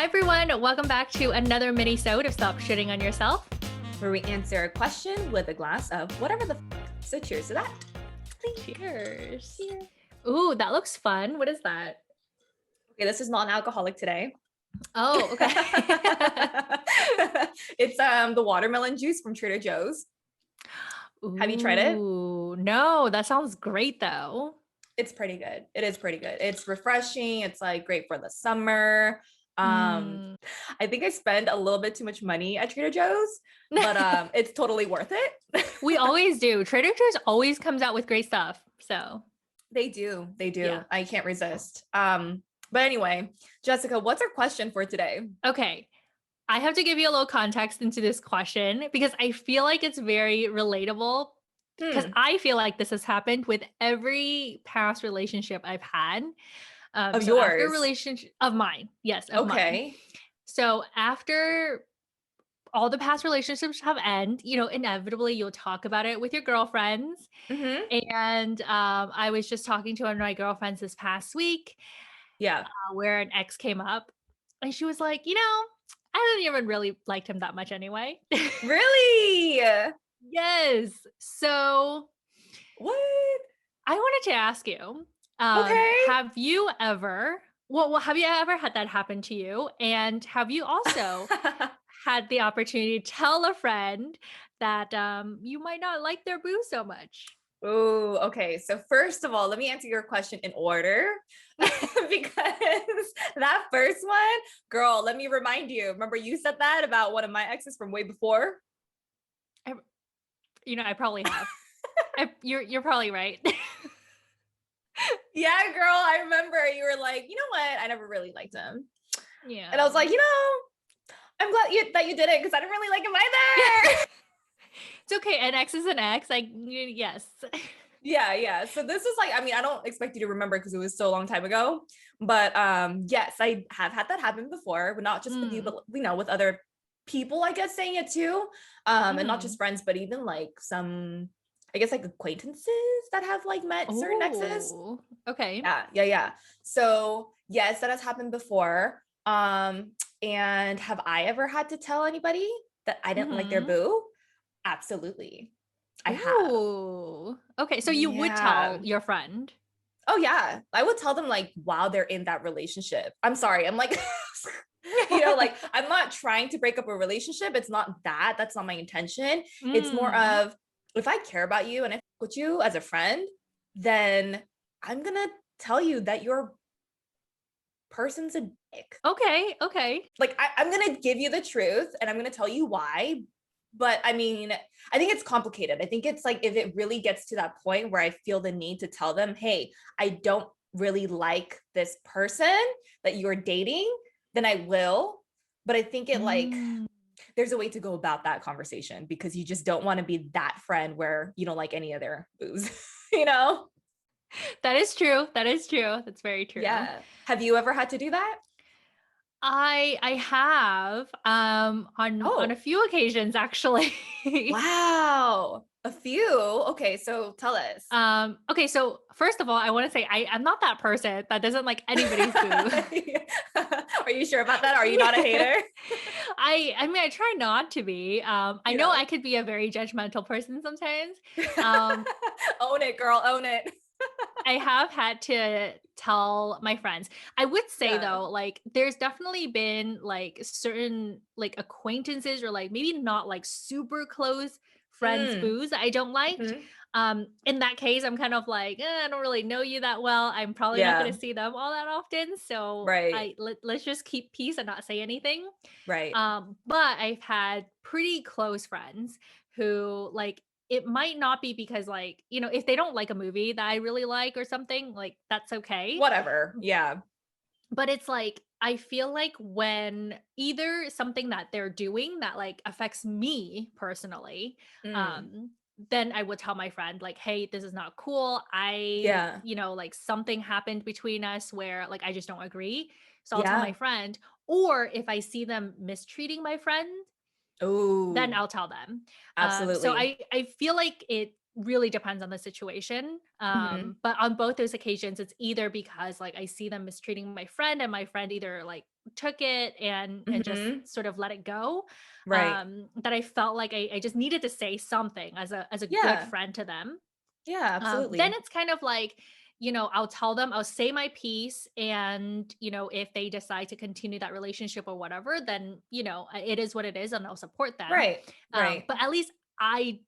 Hi everyone, welcome back to another Minisode of Stop Shitting on Yourself, where we answer a question with a glass of whatever the So cheers to that. Cheers. Cheers. Ooh, that looks fun. What is that? Okay, this is non-alcoholic today. Oh, okay. It's the watermelon juice from Trader Joe's. Have you tried it? Ooh, no, that sounds great though. It's pretty good. It is pretty good. It's refreshing. It's like great for the summer. I think I spend a little bit too much money at Trader Joe's, but it's totally worth it. We always do. Trader Joe's always comes out with great stuff. So they do. Yeah. I can't resist. But anyway, Jessica, what's our question for today? Okay. I have to give you a little context into this question because I feel like it's very relatable because I feel like this has happened with every past relationship I've had. Of so yours? After relationship of mine. Yes, of mine. So after all the past relationships have ended, inevitably you'll talk about it with your girlfriends. And I was just talking to one of my girlfriends this past week. Yeah. Where an ex came up and she was like, I didn't even really liked him that much anyway. Really? Yes. So what? I wanted to ask you, okay. Have you ever had that happen to you? And have you also had the opportunity to tell a friend that you might not like their boo so much? Oh, okay. So first of all, let me answer your question in order because that first one, girl, let me remind you. Remember you said that about one of my exes from way before? I probably have. You're probably right. Yeah, girl, I remember you were like, you know what? I never really liked him. Yeah. And I was like, I'm glad that you did it because I didn't really like him either. It's okay. An ex is an ex. Like, yes. Yeah. So this is like, I don't expect you to remember because it was so long time ago. But yes, I have had that happen before, but not just with you, but with other people, I guess, saying it too. And not just friends, but even like some, I guess, like acquaintances that have like met certain exes. Okay. Yeah. So yes, that has happened before. And have I ever had to tell anybody that I didn't like their boo? Absolutely. I have. Okay. So you would tell your friend? Oh yeah. I would tell them like while they're in that relationship. I'm sorry. I'm like, like I'm not trying to break up a relationship. It's not that. That's not my intention. It's more of if I care about you and I fuck with you as a friend, then I'm gonna tell you that your person's a dick. Okay. Like I'm gonna give you the truth and I'm gonna tell you why. But I think it's complicated. I think it's like if it really gets to that point where I feel the need to tell them, hey, I don't really like this person that you're dating, then I will. But I think it like there's a way to go about that conversation because you just don't want to be that friend where you don't like any of their boos, That is true. That's very true. Yeah. Have you ever had to do that? I have on a few occasions actually. Wow. A few. Okay, so tell us. Okay, so first of all, I want to say I'm not that person that doesn't like anybody's boo. Are you sure about that? Are you not a hater? I try not to be. I know I could be a very judgmental person sometimes. Own it, girl, own it. I have had to tell my friends. I would say though, like there's definitely been like certain like acquaintances or like maybe not like super close friends boos that I don't like. In that case, I'm kind of like, I don't really know you that well. I'm probably not going to see them all that often. So let's just keep peace and not say anything. Right. But I've had pretty close friends who like it might not be because like, if they don't like a movie that I really like or something, like that's okay. Whatever. Yeah. But it's like, I feel like when either something that they're doing that like affects me personally, then I would tell my friend like, hey, this is not cool. Like something happened between us where like, I just don't agree. So I'll tell my friend, or if I see them mistreating my friend, then I'll tell them. Absolutely. So I feel like it really depends on the situation. Mhm. But on both those occasions, it's either because like I see them mistreating my friend and my friend either like took it and just Mhm. sort of let it go. Right. That I felt like I just needed to say something as a good Yeah. friend to them. Yeah, Then absolutely. it's kind of like, I'll tell them, I'll say my piece. And, if they decide to continue that relationship or whatever, then, it is what it is and I'll support them. Right. Right. But at least I,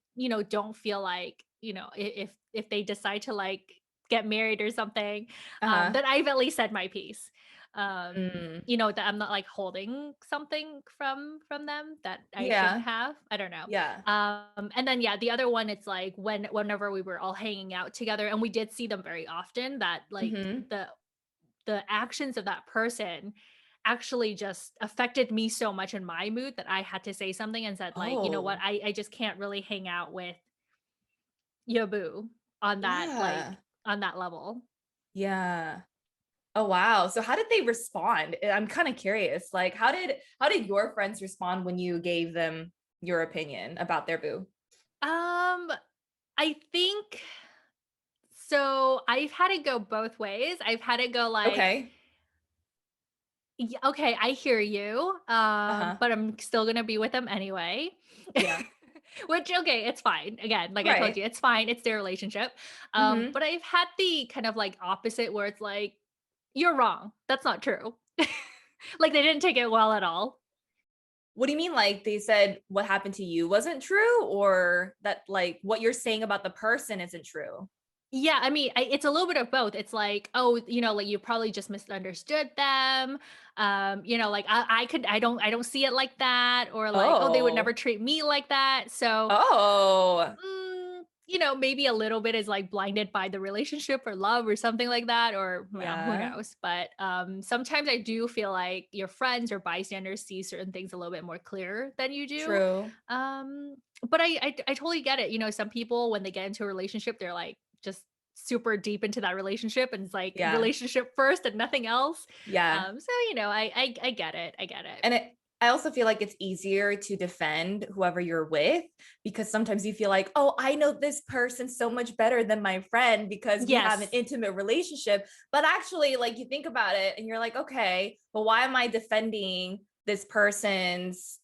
don't feel like, if they decide to like get married or something, Uh-huh. that I've at least said my piece. Mm. That I'm not like holding something from them that I shouldn't Yeah. have. I don't know. Yeah. And then yeah, the other one, it's like whenever we were all hanging out together and we did see them very often, that like Mhm. the actions of that person actually just affected me so much in my mood that I had to say something and said like, you know what, Oh. I just can't really hang out with Yabu on that Yeah. like on that level. Yeah. Oh wow. So how did they respond? I'm kind of curious. Like how did your friends respond when you gave them your opinion about their boo? Um, I think so. I've had it go both ways. I've had it go like, Okay. yeah, okay, I hear you. Uh-huh. But I'm still gonna be with them anyway. Yeah. Which okay, it's fine. Again, like I told Right. you, it's fine. It's their relationship. Mhm. But I've had the kind of like opposite where it's like, you're wrong. That's not true. Like they didn't take it well at all. What do you mean like they said what happened to you wasn't true or that like what you're saying about the person isn't true? Yeah, I mean, it's a little bit of both. It's like, oh, like you probably just misunderstood them. Like I don't see it like that, or like, oh, they would never Oh. treat me like that. So, Oh. maybe a little bit is like blinded by the relationship or love or something like that, or well, who Yeah. knows? But sometimes I do feel like your friends or bystanders see certain things a little bit more clear than you do. True. But I totally get it. Some people when they get into a relationship, they're like just super deep into that relationship and it's like Yeah. relationship first and nothing else. Yeah. So I get it. I get it. And I also feel like it's easier to defend whoever you're with because sometimes you feel like, oh, I know this person so much better than my friend because we have an Yes. intimate relationship. But actually, like you think about it and you're like, okay, but why am I defending this person's,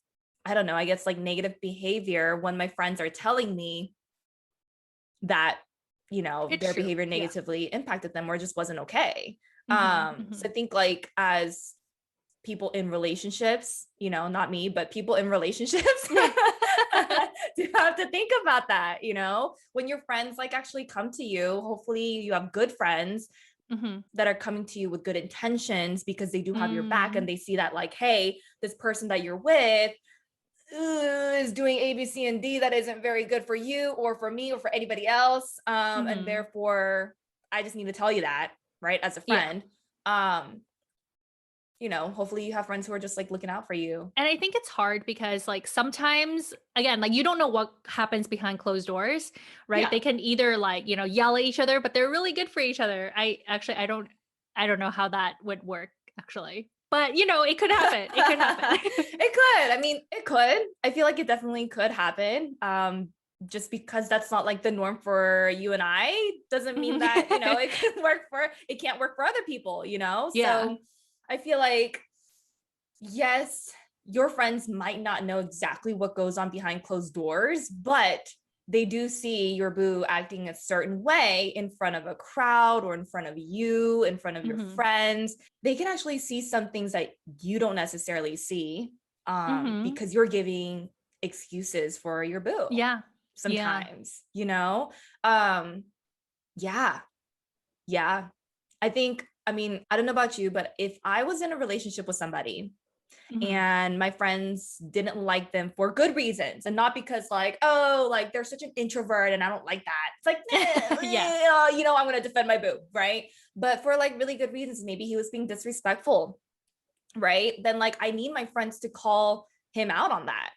I don't know, I guess like negative behavior when my friends are telling me that, It's their true. behavior Yeah. negatively impacted them or just wasn't okay. Hmm, So hmm. I think like as people in relationships, not me, but people in relationships do have to think about that, when your friends like actually come to you, hopefully you have good friends Hmm. that are coming to you with good intentions because they do have your back and Mm, they see that like, hey, this person that you're with is doing A, B, C, and D that isn't very good for you or for me or for anybody else. And hmm. therefore I just need to tell you that, right? As a Yeah. friend. Hopefully you have friends who are just like looking out for you. And I think it's hard because like sometimes again, like you don't know what happens behind closed doors, right? They Yeah. can either like, yell at each other, but they're really good for each other. I don't know how that would work actually. But it could happen. It could happen. It could. I mean, it could. I feel like it definitely could happen. Just because that's not like the norm for you and I doesn't mean that, it can't work for other people, Yeah. So I feel like, yes, your friends might not know exactly what goes on behind closed doors, but they do see your boo acting a certain way in front of a crowd or in front of you, in front of your Mhm. friends. They can actually see some things that you don't necessarily see Mhm. because you're giving excuses for your boo Yeah. Yeah. sometimes, Um, yeah, yeah. I mean, I don't know about you, but if I was in a relationship with somebody Mhm. and my friends didn't like them for good reasons and not because like, oh, like they're such an introvert and I don't like that, it's like Yeah. I'm going to defend my boo, right? But for like really good reasons, maybe he was being disrespectful, right? Then like I need my friends to call him out on that,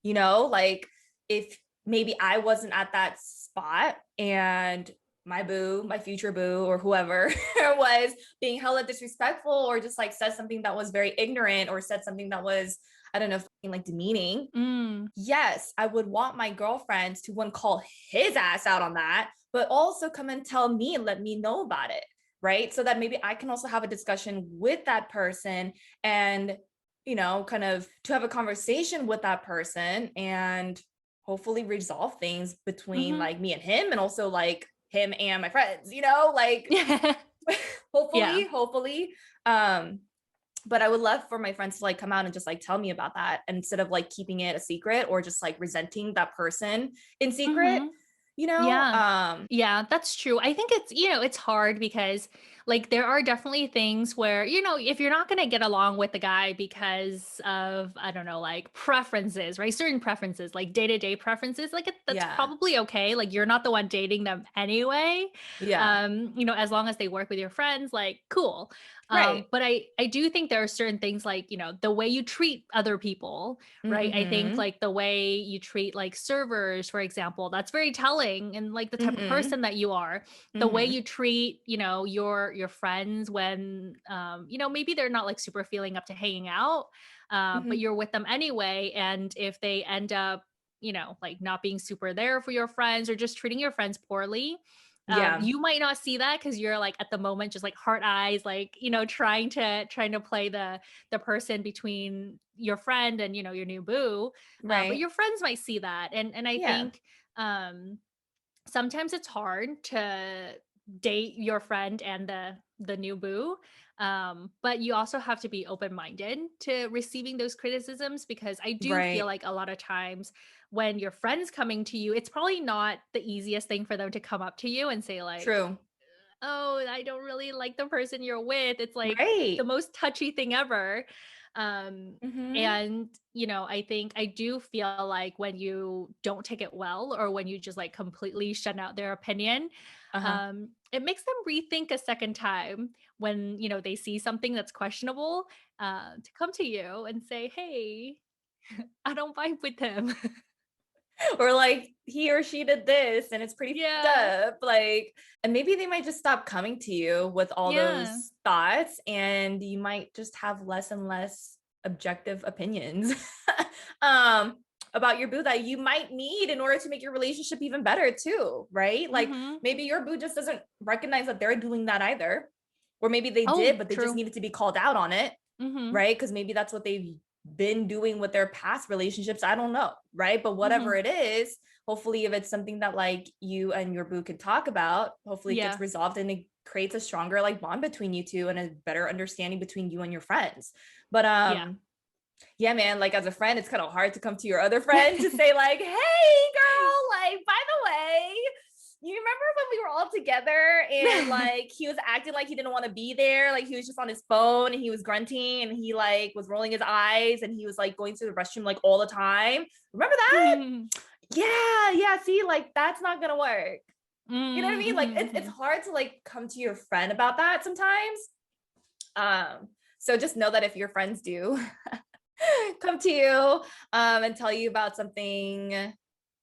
like if maybe I wasn't at that spot and my boo, my future boo, or whoever was being hella disrespectful or just like said something that was very ignorant or said something that was, I don't know, like demeaning, Mm. yes, I would want my girlfriends to one call his ass out on that, but also come and tell me and let me know about it. Right. So that maybe I can also have a discussion with that person and, kind of to have a conversation with that person and hopefully resolve things between Mhm. like me and him and also like him and my friends, like Yeah. hopefully. Um, but I would love for my friends to like come out and just like tell me about that instead of like keeping it a secret or just like resenting that person in secret, Mhm. you know? Yeah. Um, Yeah, that's true. I think it's hard because like there are definitely things where, if you're not going to get along with the guy because of, I don't know, like preferences, right? Certain preferences, like day-to-day preferences, like that's yeah. probably okay. Like you're not the one dating them anyway. Yeah. As long as they work with your friends, like cool. Right. But I do think there are certain things like, the way you treat other people, right? I think Mhm. like the way you treat like servers, for example, that's very telling and like the type of Mhm. person that you are. The way Mhm. you treat, your friends when maybe they're not like super feeling up to hanging out, but Mhm. you're with them anyway. And if they end up, like not being super there for your friends or just treating your friends poorly, Yeah. you might not see that because you're like at the moment just like heart eyes, like trying to play the person between your friend and your new boo. But Right. your friends might see that, and I Yeah. think sometimes it's hard to date your friend and the new boo. But you also have to be open-minded to receiving those criticisms because I do feel Right. like a lot of times when your friends coming to you, it's probably not the easiest thing for them to come up to you and say like, True. "Oh, I don't really like the person you're with." It's like the Right. most touchy thing ever. Um, Mhm. and, I think I do feel like when you don't take it well or when you just like completely shut out their opinion, Uh-huh. it makes them rethink a second time when, they see something that's questionable, to come to you and say, "Hey, I don't vibe with him." Or like he or she did this and it's pretty fucked Yeah. up, like, and maybe they might just stop coming to you with all Yeah. those thoughts and you might just have less and less objective opinions um about your boo that you might need in order to make your relationship even better too, right? Like Mhm. maybe your boo just doesn't recognize that they're doing that either, or maybe they Oh, did but they just true. needed to be called out on it, Mhm. right? Because maybe that's what they've been doing with their past relationships. I don't know, right? But whatever Mhm. it is, hopefully, if it's something that like you and your boo could talk about, hopefully it gets Yeah. resolved and it creates a stronger like bond between you two and a better understanding between you and your friends. But Yeah. yeah, man, like as a friend, it's kind of hard to come to your other friend to say like, hey girl, like by the way, you remember when we were all together and like he was acting like he didn't want to be there, like he was just on his phone and he was grunting and he like was rolling his eyes and he was like going to the restroom like all the time, remember that? Mhm. Yeah, see, like that's not gonna work. You know what I Mm, mean? Like mhm, it's mhm. hard to like come to your friend about that sometimes. So just know that if your friends do come to you and tell you about something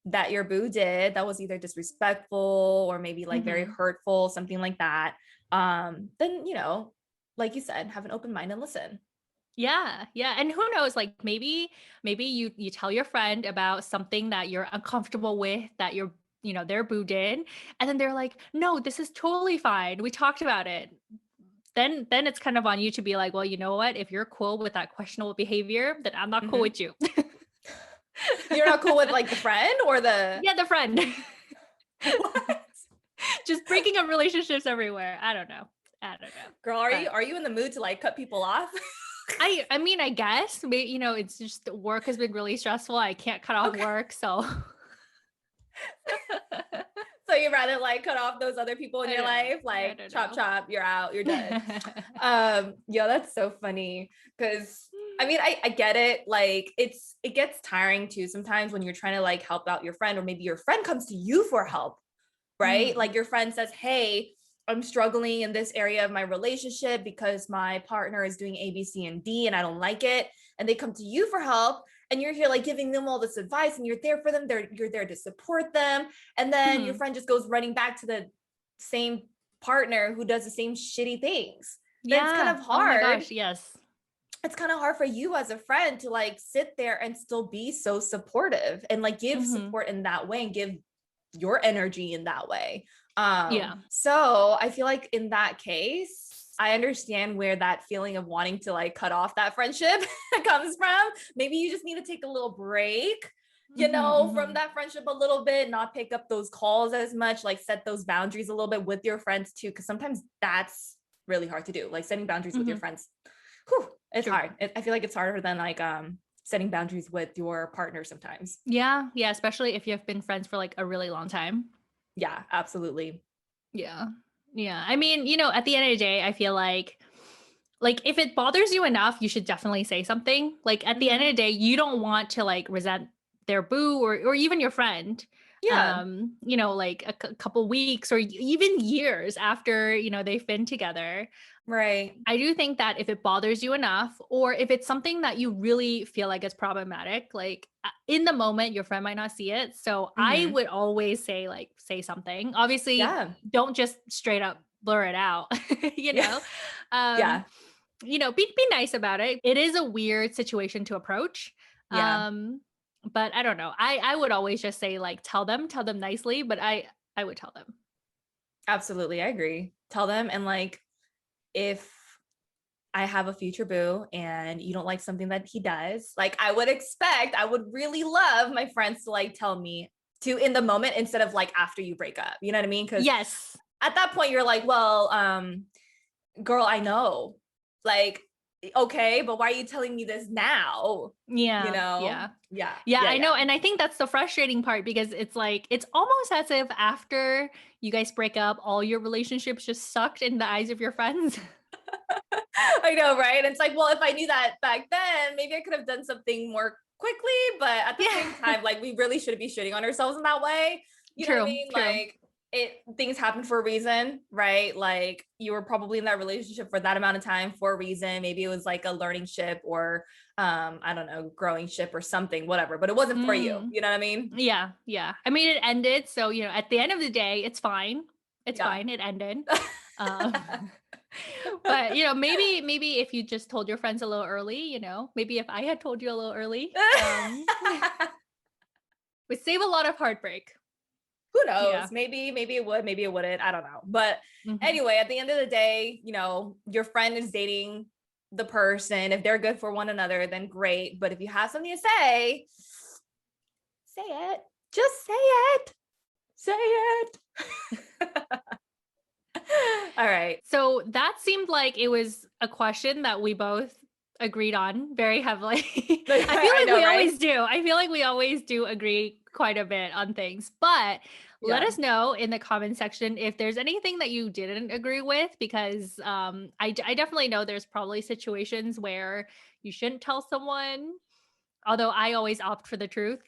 that your boo did that was either disrespectful or maybe like very Mhm. hurtful, something like that, then like you said, have an open mind and listen. Yeah, yeah, and who knows, like, maybe you tell your friend about something that you're uncomfortable with that their boo did, and then they're like, "No, this is totally fine. We talked about it." Then it's kind of on you to be like, "Well, you know what? If you're cool with that questionable behavior, then I'm not cool Hmm. with you." You're not cool with like the friend or the Yeah, the friend. what? Just breaking up relationships everywhere. I don't know. I don't know. Girl, are you But are you in the mood to like cut people off? I mean, I guess, it's just work has been really stressful. I can't cut off Okay. work, so So you'd rather like cut off those other people in I your don't know. life, I like don't chop know. chop, you're out, you're done. Yeah, that's so funny because I mean I get it. Like it gets tiring too sometimes when you're trying to like help out your friend, or maybe your friend comes to you for help, right? Mhm. Like your friend says, hey, I'm struggling in this area of my relationship because my partner is doing A, B, C, and D, and I don't like it. And they come to you for help. And you're here like giving them all this advice and you're there for them. You're there to support them. And then your Mhm. friend just goes running back to the same partner who does the same shitty things. Then it's kind Yeah. of Oh my hard. gosh, yes. it's kind of hard for you as a friend to like sit there and still be so supportive and like give support in that way and give your energy in that way. Yeah. So I feel like in that case, I understand where that feeling of wanting to like cut off that friendship comes from. Maybe you just need to take a little break, from that friendship a little bit, not pick up those calls as much, like set those boundaries a little bit with your friends too. Cause sometimes that's really hard to do. Like setting boundaries with your friends. Whew, it's True. hard. I feel like it's harder than like setting boundaries with your partner sometimes. Yeah. Yeah. Especially if you've been friends for like a really long time. Yeah, absolutely. Yeah. Yeah. I mean, at the end of the day, I feel like if it bothers you enough, you should definitely say something. Like at the end of the day, you don't want to like resent their boo or even your friend. Yeah. Like a couple weeks or even years after, they've been together. Right. I do think that if it bothers you enough, or if it's something that you really feel like is problematic, like in the moment, your friend might not see it. So I would always say something. Obviously, Yeah. don't just straight up blur it out, you Yeah. know? Um, Yeah. be nice about it. It is a weird situation to approach. Yeah. But I don't know. I would always just say like tell them nicely, but I would tell them. Absolutely. I agree. Tell them. And like, if I have a future boo and you don't like something that he does, like I would really love my friends to like tell me to in the moment instead of like after you break up. You know what I mean? Because Yes. at that point you're like, well, girl, I know. Like, okay, but why are you telling me this now? Yeah. Yeah. Yeah. Yeah. Yeah, I know. Yeah. And I think that's the frustrating part because it's like, it's almost as if after you guys break up, all your relationships just sucked in the eyes of your friends. I know, right? It's like, well, if I knew that back then, maybe I could have done something more quickly, but at the same Yeah. time, like we really shouldn't be shitting on ourselves in that way. You know what I True. mean? True. Like things happen for a reason, right? Like you were probably in that relationship for that amount of time for a reason. Maybe it was like a learning ship or I don't know, growing ship or something, whatever, but it wasn't for you. You know what I mean? Yeah. Yeah. I mean, it ended. So, at the end of the day, it's fine. It's Yeah. fine. It ended. Um, but maybe if you just told your friends a little early, maybe if I had told you a little early, would save a lot of heartbreak. Who knows? Yeah. Maybe it would, maybe it wouldn't. I don't know. But Mhm. anyway, at the end of the day, your friend is dating the person. If they're good for one another, then great. But if you have something to say it. Just say it. Say it. All right. So that seemed like it was a question that we both agreed on very heavily. I feel like we always do. I feel like we always do agree quite a bit on things, but let us know in the comment section if there's anything that you didn't agree with, because I definitely know there's probably situations where you shouldn't tell someone, although I always opt for the truth.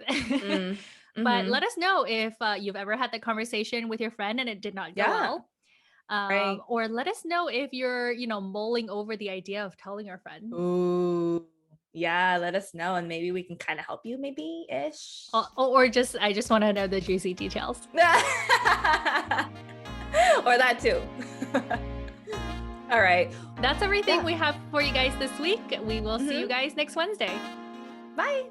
But let us know if you've ever had that conversation with your friend and it did not go well. Right. Or let us know if you're, mulling over the idea of telling our friend. Ooh. Yeah, let us know and maybe we can kind of help you, maybe ish. Or just, I just want to know the juicy details. Or that too. All right. That's everything we have for you guys this week. We will see you guys next Wednesday. Bye.